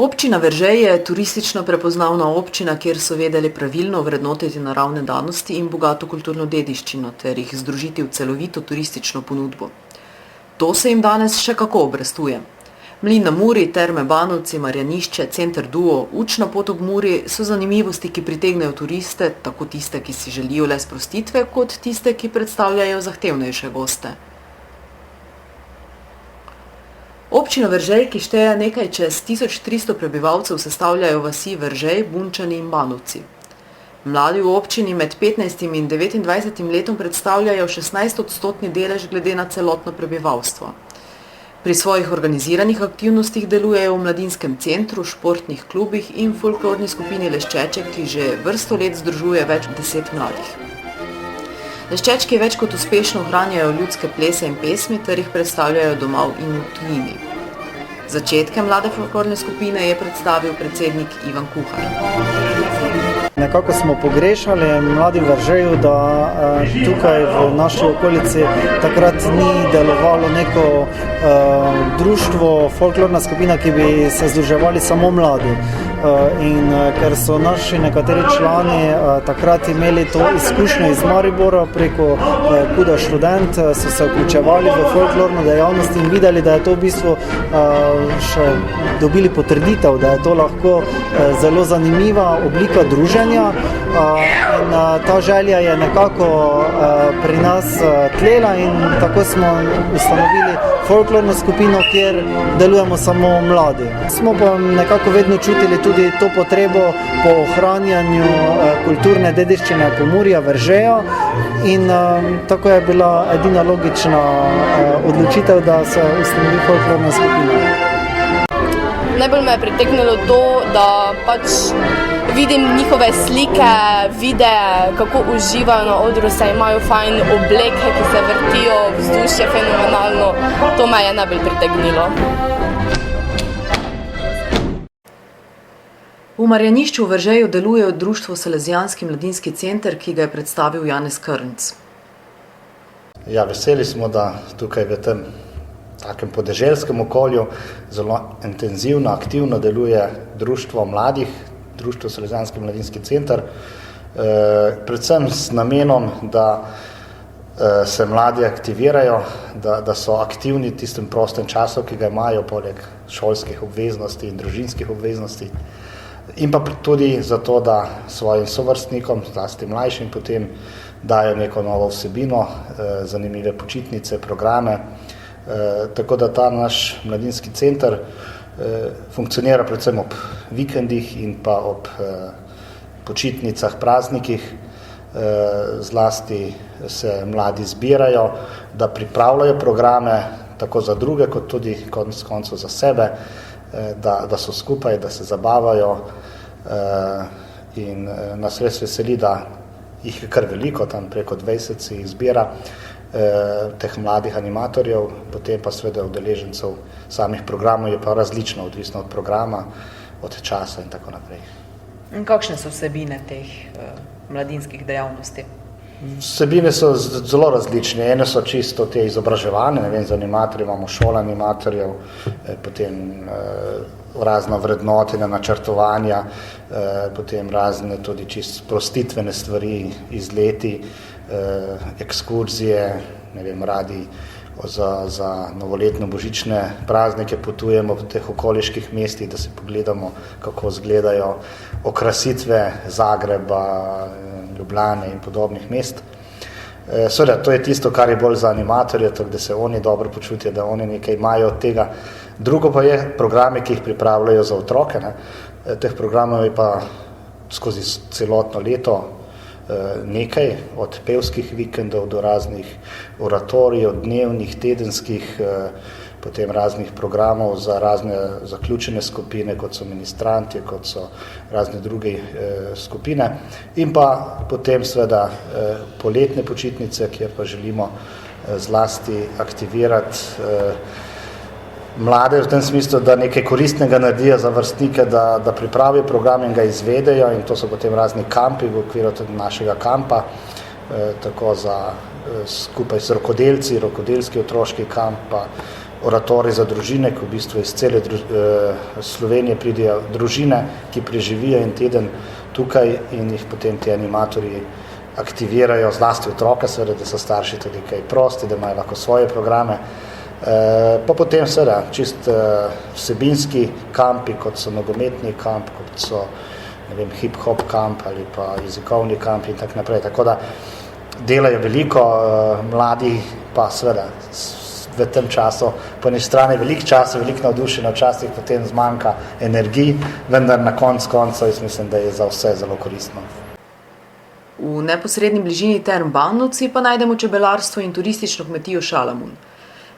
Občina Veržej je turistično prepoznavna občina, kjer so vedeli pravilno vrednotiti naravne danosti in bogato kulturno dediščino ter jih združiti v celovito turistično ponudbo. To se jim danes še kako obrestuje. Mlin na Muri, Terme Banovci, Marjanišče, Center Duo, učna pot ob Muri so zanimivosti, ki pritegnejo turiste, tako tiste, ki si želijo le sprostitve, kot tiste, ki predstavljajo zahtevnejše goste. Občina Veržej, ki šteje nekaj čez 1300 prebivalcev, sestavljajo vasi Veržej, Bunčani in Banovci. Mladi v občini med 15 in 29 letom predstavljajo 16% delež glede na celotno prebivalstvo. Pri svojih organiziranih aktivnostih delujejo v mladinskem centru, športnih klubih in folklorni skupini Leščeček, ki že vrsto let združuje več 10 mladih. Leščečki več kot uspešno ohranjajo ljudske plese in pesmi ter jih predstavljajo doma in v tujini. Začetke mlade folklorne skupine je predstavil predsednik Ivan Kuhar. Nekako smo pogrešali mladi v Veržeju, da tukaj v naši okolici takrat ni delovalo neko društvo, folklorna skupina, ki bi se združevali samo mladi. In ker so naši nekateri člani takrat imeli to izkušnjo iz Maribora preko Kuda študent, so se vključevali v folklorno dejavnost in videli, da je to v bistvu še dobili potrditev, da je to lahko zelo zanimiva oblika druženja. In ta želja je nekako pri nas tlela in tako smo ustanovili folklorno skupino, kjer delujemo samo mladi. Smo pa nekako vedno čutili tudi to potrebo po ohranjanju kulturne dediščine Pomurja, Veržeja in tako je bila edina logična odločitev, da se ustanovi folklorna skupina. Najbolj me je pritegnilo to, da vidim njihove slike, videe, kako uživajo na odru, se imajo fajn obleke, ki se vrtijo, vzdušje fenomenalno. To me je najbolj pritegnilo. V Marjanišču v Veržeju deluje društvo Salezijanski mladinski center, ki ga je predstavil Janez Krnc. Ja, veseli smo, da tukaj v tem takem podeželskem okolju zelo intenzivno, aktivno deluje društvo mladih, društvo Salezijanski mladinski center, predvsem s namenom, da se mladi aktivirajo, da so aktivni v tistem prostem času, ki ga imajo poleg šolskih obveznosti in družinskih obveznosti, in pa tudi zato, da svojim sovrstnikom, zlasti mlajšim, potem dajo neko novo vsebino, zanimive počitnice, programe. Tako da ta naš mladinski center funkcionira predvsem ob vikendih in pa ob počitnicah, praznikih. Zlasti se mladi zbirajo, da pripravljajo programe tako za druge, kot tudi konec koncev za sebe, da so skupaj, da se zabavajo in nas res veseli, da jih je kar veliko, tam preko 20 se jih zbira, teh mladih animatorjev, potem pa seveda udeležencev samih programov je pa različno, odvisno od programa, od časa in tako naprej. In kakšne so vsebine teh mladinskih dejavnosti? Vsebine so zelo različne, ene so čisto te izobraževane, ne vem, za animatorje imamo šolo animatorjev, potem razna vrednotenja, načrtovanja, potem razne tudi čisto sprostitvene stvari, izleti, ekskurzije, ne vem, radi za novoletno božične praznike potujemo po teh okoliških mestih, da si pogledamo, kako izgledajo okrasitve Zagreba, Ljubljane in podobnih mest. Seveda, to je tisto, kar je bolj za animatorje, tako da se oni dobro počutijo, da oni nekaj imajo od tega. Drugo pa je programe, ki jih pripravljajo za otroke. Teh programov je pa skozi celotno leto nekaj, od pevskih vikendov do raznih oratorijev, dnevnih, tedenskih, potem raznih programov za razne zaključene skupine, kot so ministranti, kot so razne druge skupine. In pa potem seveda poletne počitnice, kjer pa želimo zlasti aktivirati mlade v tem smislu, da nekaj koristnega naredijo za vrstnike, da pripravijo program in ga izvedejo, in to so potem razni kampi v okviru tudi našega kampa, tako za skupaj s rokodelci, rokodelski otroški kamp, pa oratorij za družine, ki v bistvu iz cele Slovenije pridejo družine, ki preživijo en teden tukaj in jih potem ti animatorji aktivirajo, zlasti otroke, seveda, da so starši tudi kaj prosti, da imajo lahko svoje programe. Pa potem seveda čist vsebinski kampi, kot so nogometni kamp, kot so hip-hop kamp ali pa jezikovni kamp in tako naprej. Tako da delajo veliko, mladi pa seveda v tem času, po eni strani veliko časa, veliko navdušenja, včasih potem zmanjka energij, vendar na koncu jaz mislim, da je za vse zelo koristno. V neposredni bližini Term Banovci pa najdemo čebelarstvo in turistično kmetijo Šalamun.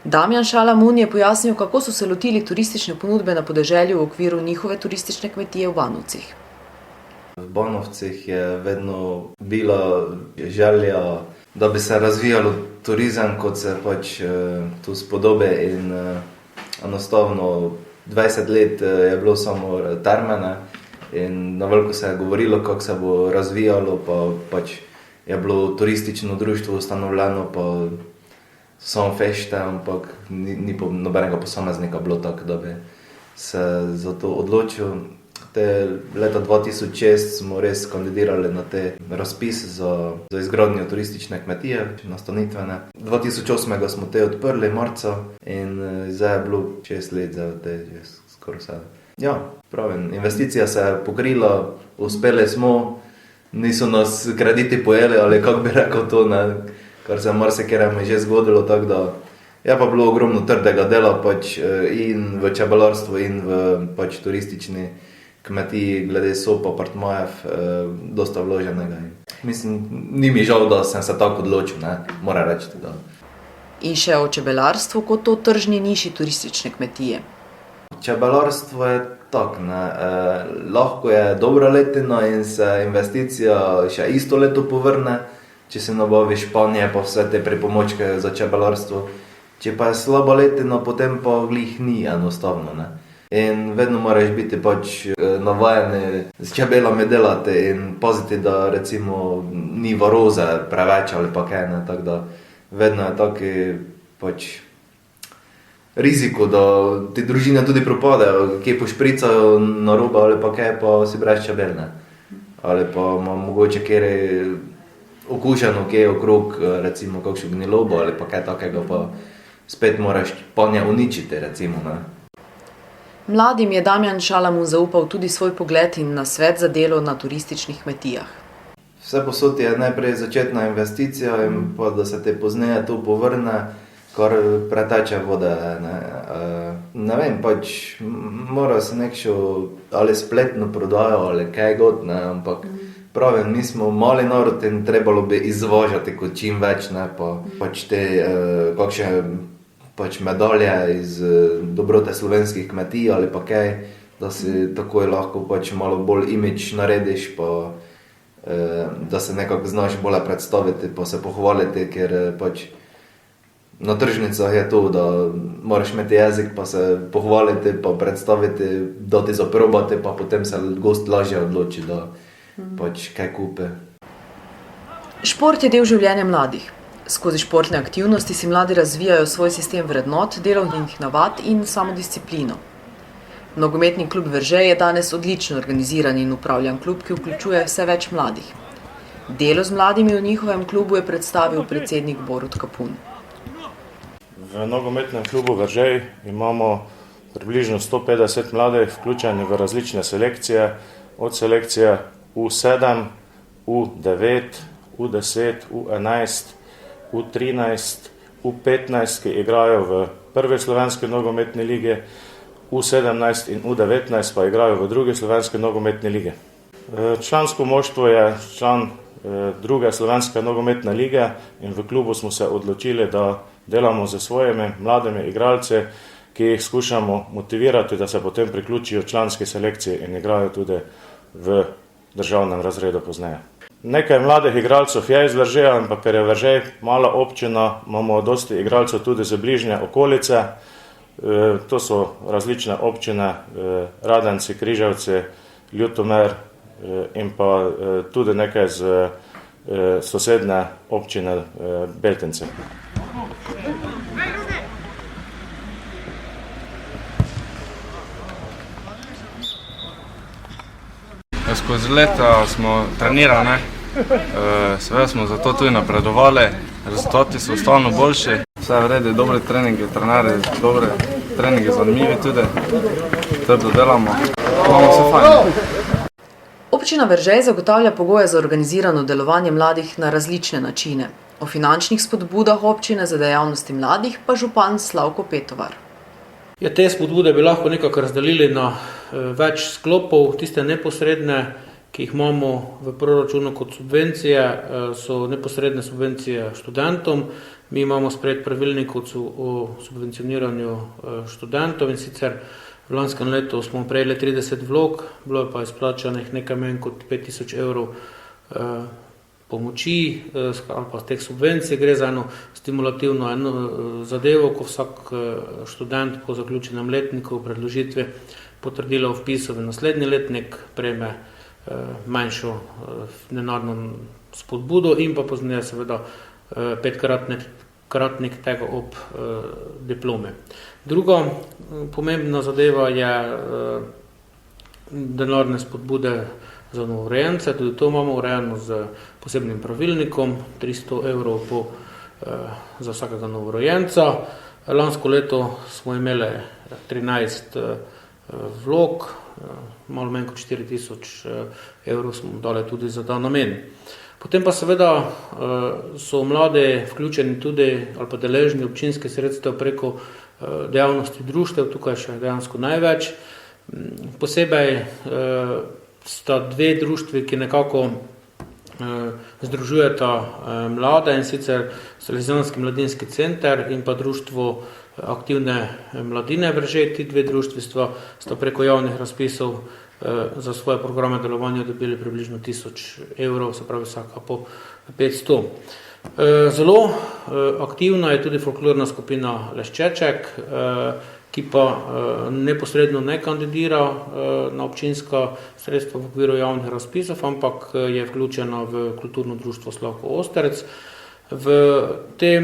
Damjan Šalamun je pojasnil, kako so se lotili turistične ponudbe na podeželju v okviru njihove turistične kmetije v Banovcih. V Banovcih je vedno bila želja, da bi se razvijalo turizem, kot se pač tu spodobe in enostavno 20 let je bilo samo termene in na veliko se je govorilo, kako se bo razvijalo, pa pač je bilo turistično društvo ustanovljeno, pa samo fešte, ampak ni nobenega posameznika bilo tako, da bi se za to odločil. Leta 2006 smo res kandidirali na te razpis za izgradnjo turistične kmetije, nastanitvene. 2008 smo te odprli marca in zdaj je bilo 6 let, zdaj je skoraj vse. Ja, pravim, investicija se je pokrila, uspeli smo, niso nas krediti pojeli ali kako bi rekel to, ne, kar se marsikjerem že zgodilo, tako da je pa bilo ogromno trdega dela pač in v čebelarstvu in v pač turistični kmetiji, glede sopa, apartmajev, dosta vloženega. Mislim, ni mi žal, da sem se tako odločil, ne, moram reči. Da. In še o čebelarstvu kot o tržni niši turistične kmetije. Čebelarstvo je tako, ne, lahko je dobra letina in se investicija še isto leto povrne, če se nabaviš panje pa vse te pripomočke za čebelarstvo. Če pa je slaba letina, potem pa glih ni enostavno, ne. In vedno moraš biti pač navajeni s čebelami delati in paziti, da recimo ni varoze preveč ali pa kaj, ne, tako da vedno je taki pač riziko, da ti družine tudi propadejo, kje pošpricajo na robe ali pa kaj, pa si brez čebel, ne. Ali pa ima mogoče kjer okušeno kje okrog, recimo kakšno gnilobo ali pa kaj takega, pa spet moraš panje uničiti, recimo, ne. Mladim je Damjan Šalamun zaupal tudi svoj pogled in nasvet za delo na turističnih kmetijah. Vse posod je najprej začetna investicija in pa da se te pozneje to povrne, kar preteče vode. Ne vem, pač mora se nekšo ali spletno prodajo ali kaj god, ne, ampak pravim, mi smo mali narod in trebalo bi izvažati kot čim več, ne, pa pač te kakšne pač medalje iz dobrote slovenskih kmetij ali pa kaj, da si takoj lahko pač malo bolj imidž narediš, pa da se nekako znaš bolje predstaviti, pa se pohvaliti, ker pač na tržnicah je to, da moraš imeti jezik, pa se pohvaliti, pa predstaviti, dati zaprobati, pa potem se gost lažje odloči, da pač kaj kupi. Šport je del življenja mladih. Skozi športne aktivnosti si mladi razvijajo svoj sistem vrednot, delovnih navad in samodisciplino. Nogometni klub Veržej je danes odlično organiziran in upravljan klub, ki vključuje vse več mladih. Delo z mladimi v njihovem klubu je predstavil predsednik Borut Kapun. V nogometnem klubu Veržej imamo približno 150 mladih, vključenih v različne selekcije, od selekcije U7, U9, U10, U11, U13, U15, ki igrajo v prvi slovenski nogometni ligi, U17 in U19 pa igrajo v drugi slovenski nogometni ligi. Člansko moštvo je član druge slovenske nogometne lige in v klubu smo se odločili, da delamo z svojimi mladimi igralci, ki jih skušamo motivirati, da se potem priključijo članski selekciji in igrajo tudi v državnem razredu pozneje. Nekaj mladih igralcev je iz Veržeja, ampak ker je Veržej mala občina, imamo dosti igralcev tudi z bližnje okolice. To so različne občine, Radenci, Križevci, Ljutomer in pa tudi nekaj z sosednje občine Beltinci. Skozi leta smo trenirali, seveda smo zato tudi napredovali, rezultati so stalno boljši. Vse v redu, dobre treninge, trenerji, dobre treninge, zanimivi tudi, trdo delamo, imamo vse fajn. Občina Veržej zagotavlja pogoje za organizirano delovanje mladih na različne načine. O finančnih spodbudah občine za dejavnosti mladih pa župan Slavko Petovar. Te spodbude bi lahko nekako razdelili na več sklopov. Tiste neposredne, ki jih imamo v proračunu kot subvencije, so neposredne subvencije študentom. Mi imamo sprejet pravilnik o subvencioniranju študentov in sicer v lanskem letu smo prejeli 30 vlog, bilo je pa izplačanih nekaj manj kot 5000 evrov pomoči ali pa teh subvencij. Gre za eno stimulativno zadevo, ko vsak študent po zaključenem letniku predložitvi potrdila o vpisu v naslednji letnik prejme manjšo denarno spodbudo in pa pozneje seveda 5-kratnik tega ob diplome. Druga pomembna zadeva je denarne spodbude za novorojence, tudi to imamo urejeno z posebnim pravilnikom, 300 evrov za vsakega novorojenca. Lansko leto smo imeli 13 vlog, malo manj kot 4000 evrov smo dali tudi za ta namen. Potem pa seveda so mlade vključeni tudi ali pa deležni občinske sredstev preko dejavnosti društev, tukaj še dejansko največ. Posebej sta dve društvi, ki nekako združujeta mlade, in sicer Salesijanski mladinski center in pa društvo aktivne mladine Veržej. Ti dve društvistva sta preko javnih razpisov za svoje programe delovanja dobili približno 1000 evrov, se pravi vsaka po 500. Zelo aktivna je tudi folklorna skupina Leščeček, ki pa neposredno ne kandidira na občinska sredstva v okviru javnih razpisov, ampak je vključena v kulturno društvo Slavko Osterc. V tem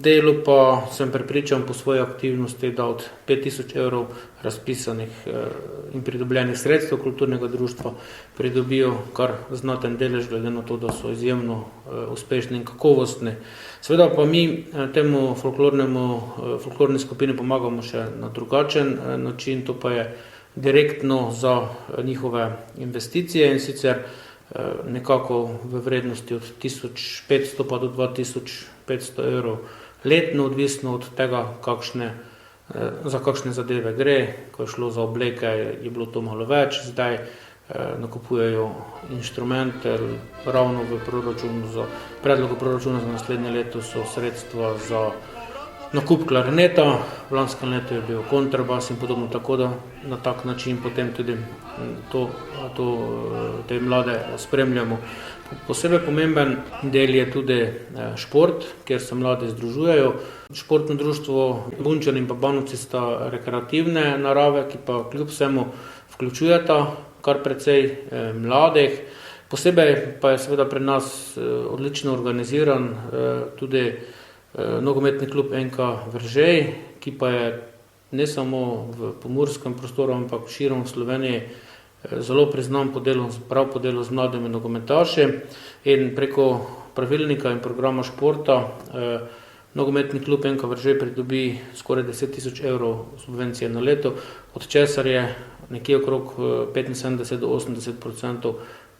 delu pa sem prepričan po svoji aktivnosti, da od 5000 evrov razpisanih in pridobljenih sredstev kulturnega društva pridobijo kar znaten delež, glede na to, da so izjemno uspešni in kakovostni. Seveda pa mi temu folklorni skupini pomagamo še na drugačen način, to pa je direktno za njihove investicije, in sicer nekako v vrednosti od 1500 pa do 2500 evrov letno, odvisno od tega, za kakšne zadeve gre. Ko je šlo za obleke, je bilo to malo več, zdaj nakupujejo inštrumente, ravno v predlogu proračuna za naslednje leto so sredstva za nakup klarineta, v lanskem letu je bil kontrabas in podobno, tako da na tak način potem tudi te mlade spremljamo. Posebej pomemben del je tudi šport, kjer se mlade združujejo. Športno društvo Bunčani in pa Banovci sta rekreativne narave, ki pa kljub vsemu vključujeta kar precej mladih. Posebej pa je seveda pri nas odlično organiziran tudi nogometni klub NK Veržej, ki pa je ne samo v pomurskem prostoru, ampak širom v Sloveniji zelo priznan prav po delu z mladimi nogometaši, in preko pravilnika in programa športa nogometni klub NK Veržej pridobi skoraj 10 000 evrov subvencije na leto, od česar je nekje okrog 75 do 80%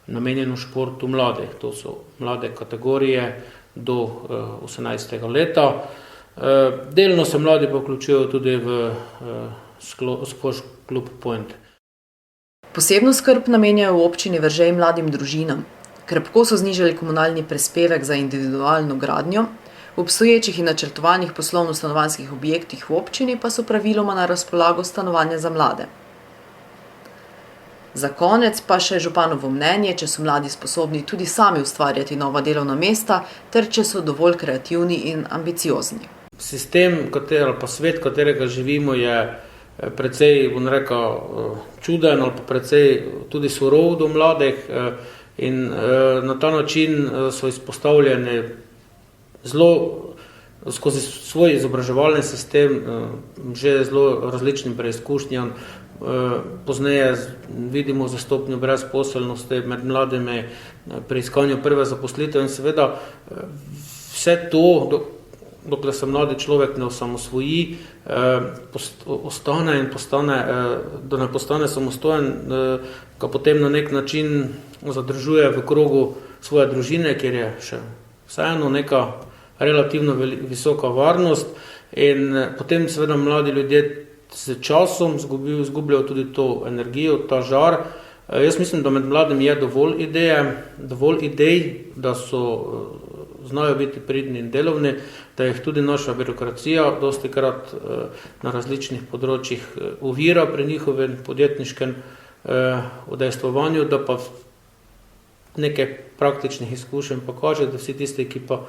namenjeno športu mladih. To so mlade kategorije do 18. leta. Delno se mladi pa vključujejo tudi v Squash Club Point. Posebno skrb namenjajo v občini Veržej mladim družinam. Krepko so znižali komunalni prispevek za individualno gradnjo, v obstoječih in načrtovanih poslovno-stanovanjskih objektih v občini pa so praviloma na razpolago stanovanja za mlade. Za konec pa še županovo mnenje, če so mladi sposobni tudi sami ustvarjati nova delovna mesta, ter če so dovolj kreativni in ambiciozni. Sistem, ali pa svet, katerega živimo, je precej, bom rekel, čuden ali pa precej tudi surov do mladih, in na ta način so izpostavljeni zelo skozi svoj izobraževalni sistem že zelo različnim preizkušnjam, pozneje vidimo za stopnjo brezposelnosti med mladimi pri iskanju prve zaposlitve in seveda vse to, dokler se mladi človek ne osamosvoji, ostane in da ne postane samostojen, ga potem na nek način zadržuje v krogu svoje družine, kjer je še vseeno neka relativno visoka varnost in potem seveda mladi ljudje s časom izgubljajo tudi to energijo, ta žar. Jaz mislim, da med mladimi je dovolj idej, da znajo biti pridni in delovni, da jih tudi naša birokracija dostikrat na različnih področjih ovira pri njihovem podjetniškem udejstvovanju, da pa nekaj praktičnih izkušenj pa kaže, da vsi tisti, ki pa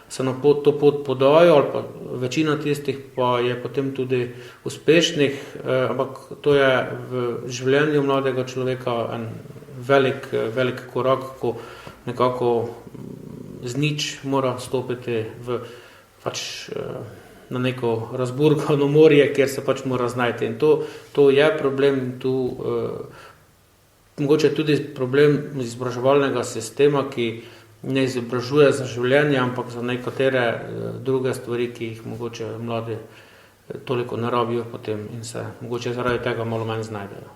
se na to pot podajo, ali pa večina tistih pa je potem tudi uspešnih, ampak to je v življenju mladega človeka en velik korak, ko nekako z nič mora stopiti na neko razburkano morje, kjer se mora znajti. In to je problem in tu mogoče tudi problem izobraževalnega sistema, ki ne izobražuje za življenje, ampak za nekatere druge stvari, ki jih mogoče mladi toliko ne rabijo potem in se mogoče zaradi tega malo manj znajdejo.